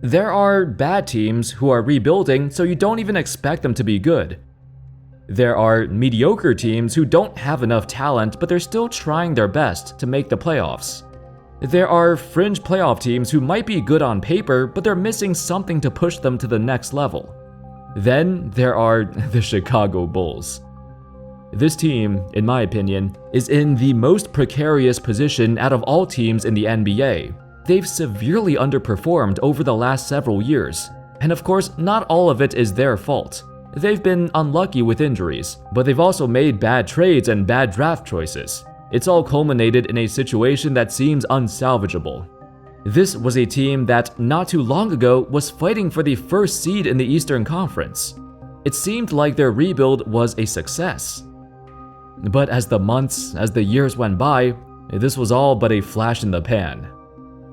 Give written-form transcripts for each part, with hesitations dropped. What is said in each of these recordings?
There are bad teams who are rebuilding, so you don't even expect them to be good. There are mediocre teams who don't have enough talent, but they're still trying their best to make the playoffs. There are fringe playoff teams who might be good on paper, but they're missing something to push them to the next level. Then there are the Chicago Bulls. This team, in my opinion, is in the most precarious position out of all teams in the NBA. They've severely underperformed over the last several years, and of course, not all of it is their fault. They've been unlucky with injuries, but they've also made bad trades and bad draft choices. It's all culminated in a situation that seems unsalvageable. This was a team that, not too long ago, was fighting for the first seed in the Eastern Conference. It seemed like their rebuild was a success. But as the years went by, this was all but a flash in the pan.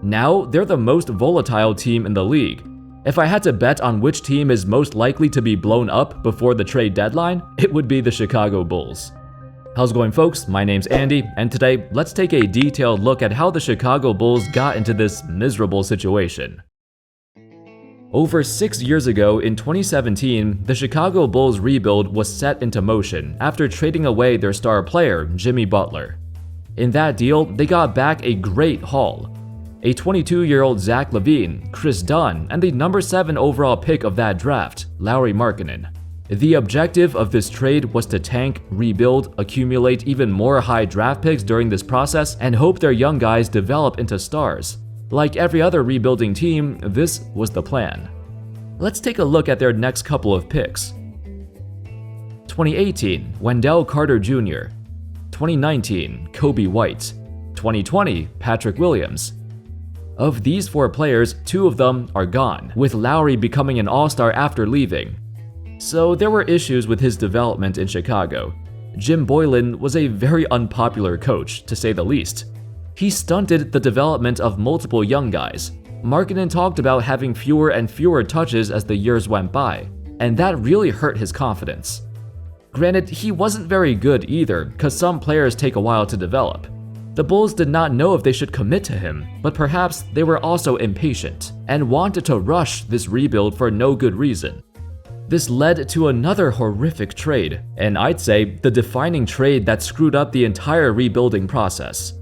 Now, they're the most volatile team in the league. If I had to bet on which team is most likely to be blown up before the trade deadline, it would be the Chicago Bulls. How's it going, folks? My name's Andy, and today, let's take a detailed look at how the Chicago Bulls got into this miserable situation. Over 6 years ago, in 2017, the Chicago Bulls rebuild was set into motion after trading away their star player, Jimmy Butler. In that deal, they got back a great haul. A 22-year-old Zach LaVine, Chris Dunn, and the number 7 overall pick of that draft, Lauri Markkanen. The objective of this trade was to tank, rebuild, accumulate even more high draft picks during this process, and hope their young guys develop into stars. Like every other rebuilding team, this was the plan. Let's take a look at their next couple of picks. 2018, Wendell Carter Jr. 2019, Kobe White. 2020, Patrick Williams. Of these 4 players, 2 of them are gone, with Lauri becoming an all-star after leaving. So there were issues with his development in Chicago. Jim Boylen was a very unpopular coach, to say the least. He stunted the development of multiple young guys. Markkanen talked about having fewer and fewer touches as the years went by, and that really hurt his confidence. Granted, he wasn't very good either, because some players take a while to develop. The Bulls did not know if they should commit to him, but perhaps they were also impatient and wanted to rush this rebuild for no good reason. This led to another horrific trade, and I'd say the defining trade that screwed up the entire rebuilding process.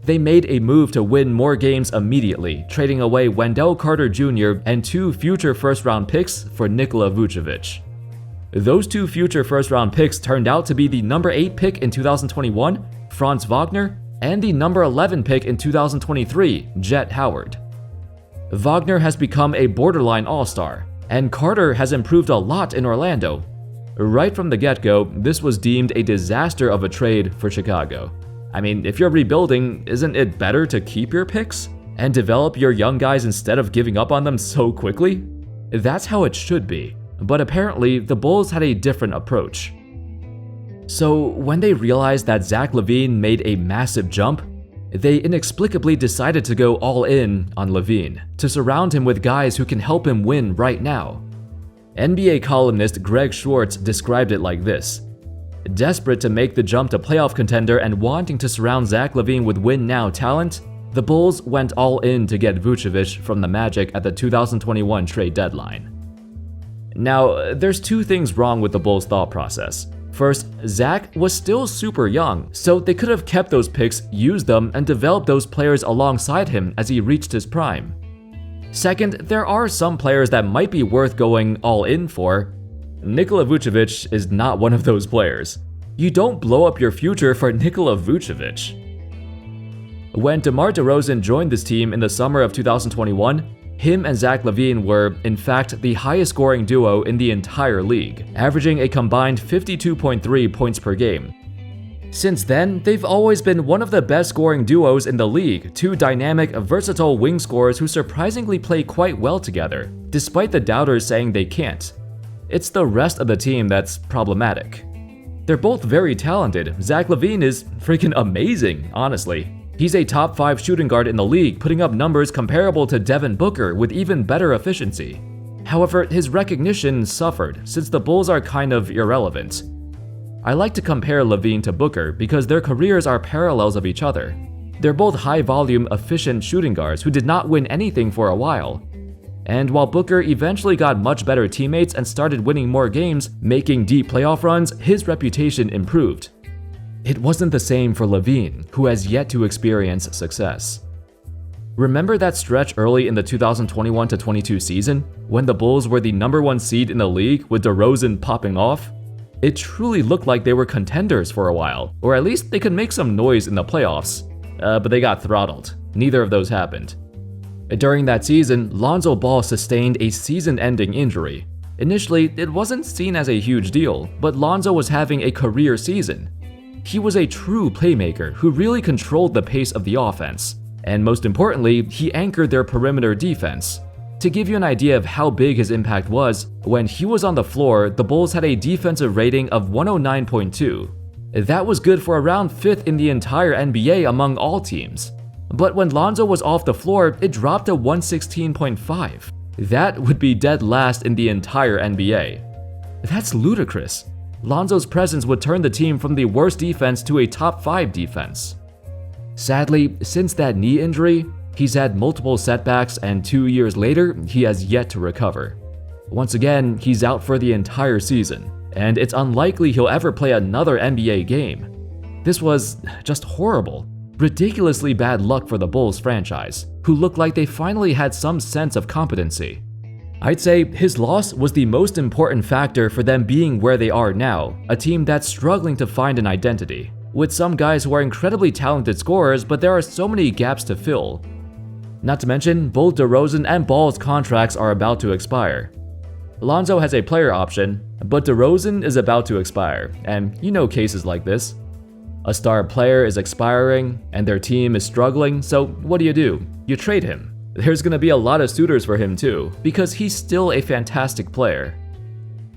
They made a move to win more games immediately, trading away Wendell Carter Jr. and 2 future first-round picks for Nikola Vucevic. Those 2 future first-round picks turned out to be the number 8 pick in 2021, Franz Wagner, and the number 11 pick in 2023, Jet Howard. Wagner has become a borderline all-star, and Carter has improved a lot in Orlando. Right from the get-go, this was deemed a disaster of a trade for Chicago. I mean, if you're rebuilding, isn't it better to keep your picks and develop your young guys instead of giving up on them so quickly? That's how it should be, but apparently the Bulls had a different approach. So when they realized that Zach LaVine made a massive jump, they inexplicably decided to go all in on LaVine to surround him with guys who can help him win right now. NBA columnist Greg Schwartz described it like this: desperate to make the jump to playoff contender and wanting to surround Zach LaVine with win-now talent, the Bulls went all in to get Vucevic from the Magic at the 2021 trade deadline. Now, there's 2 things wrong with the Bulls' thought process. First, Zach was still super young, so they could have kept those picks, used them, and developed those players alongside him as he reached his prime. Second, there are some players that might be worth going all in for. Nikola Vucevic is not one of those players. You don't blow up your future for Nikola Vucevic. When DeMar DeRozan joined this team in the summer of 2021, him and Zach LaVine were, in fact, the highest scoring duo in the entire league, averaging a combined 52.3 points per game. Since then, they've always been one of the best scoring duos in the league, 2 dynamic, versatile wing scorers who surprisingly play quite well together, despite the doubters saying they can't. It's the rest of the team that's problematic. They're both very talented. Zach LaVine is freaking amazing, honestly. He's a top 5 shooting guard in the league, putting up numbers comparable to Devin Booker with even better efficiency. However, his recognition suffered since the Bulls are kind of irrelevant. I like to compare LaVine to Booker because their careers are parallels of each other. They're both high-volume, efficient shooting guards who did not win anything for a while. And while Booker eventually got much better teammates and started winning more games, making deep playoff runs, his reputation improved. It wasn't the same for LaVine, who has yet to experience success. Remember that stretch early in the 2021-22 season, when the Bulls were the #1 seed in the league with DeRozan popping off? It truly looked like they were contenders for a while, or at least they could make some noise in the playoffs. But they got throttled. Neither of those happened. During that season, Lonzo Ball sustained a season-ending injury. Initially, it wasn't seen as a huge deal, but Lonzo was having a career season. He was a true playmaker who really controlled the pace of the offense, and most importantly, he anchored their perimeter defense. To give you an idea of how big his impact was, when he was on the floor, the Bulls had a defensive rating of 109.2. That was good for around 5th in the entire NBA among all teams. But when Lonzo was off the floor, it dropped to 116.5. That would be dead last in the entire NBA. That's ludicrous. Lonzo's presence would turn the team from the worst defense to a top 5 defense. Sadly, since that knee injury, he's had multiple setbacks, and 2 years later, he has yet to recover. Once again, he's out for the entire season, and it's unlikely he'll ever play another NBA game. This was just horrible. Ridiculously bad luck for the Bulls franchise, who looked like they finally had some sense of competency. I'd say his loss was the most important factor for them being where they are now, a team that's struggling to find an identity, with some guys who are incredibly talented scorers, but there are so many gaps to fill. Not to mention, both DeRozan and Ball's contracts are about to expire. Lonzo has a player option, but DeRozan is about to expire, and you know cases like this. A star player is expiring, and their team is struggling, so what do? You trade him. There's gonna be a lot of suitors for him too, because he's still a fantastic player.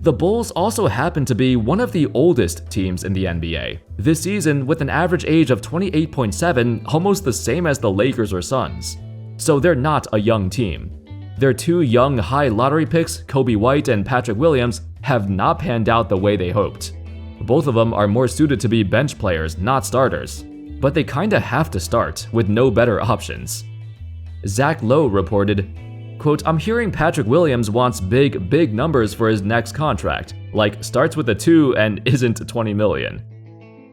The Bulls also happen to be one of the oldest teams in the NBA, this season with an average age of 28.7, almost the same as the Lakers or Suns. So they're not a young team. Their 2 young high lottery picks, Coby White and Patrick Williams, have not panned out the way they hoped. Both of them are more suited to be bench players, not starters. But they kinda have to start, with no better options. Zach Lowe reported, quote, "I'm hearing Patrick Williams wants big numbers for his next contract, like starts with a 2 and isn't 20 million.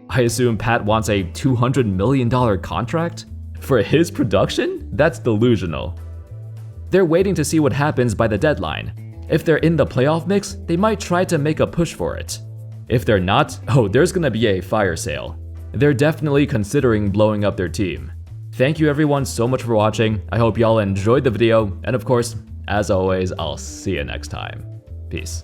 I assume Pat wants a $200 million contract? For his production? That's delusional." They're waiting to see what happens by the deadline. If they're in the playoff mix, they might try to make a push for it. If they're not, there's gonna be a fire sale. They're definitely considering blowing up their team. Thank you everyone so much for watching. I hope y'all enjoyed the video, and of course, as always, I'll see you next time. Peace.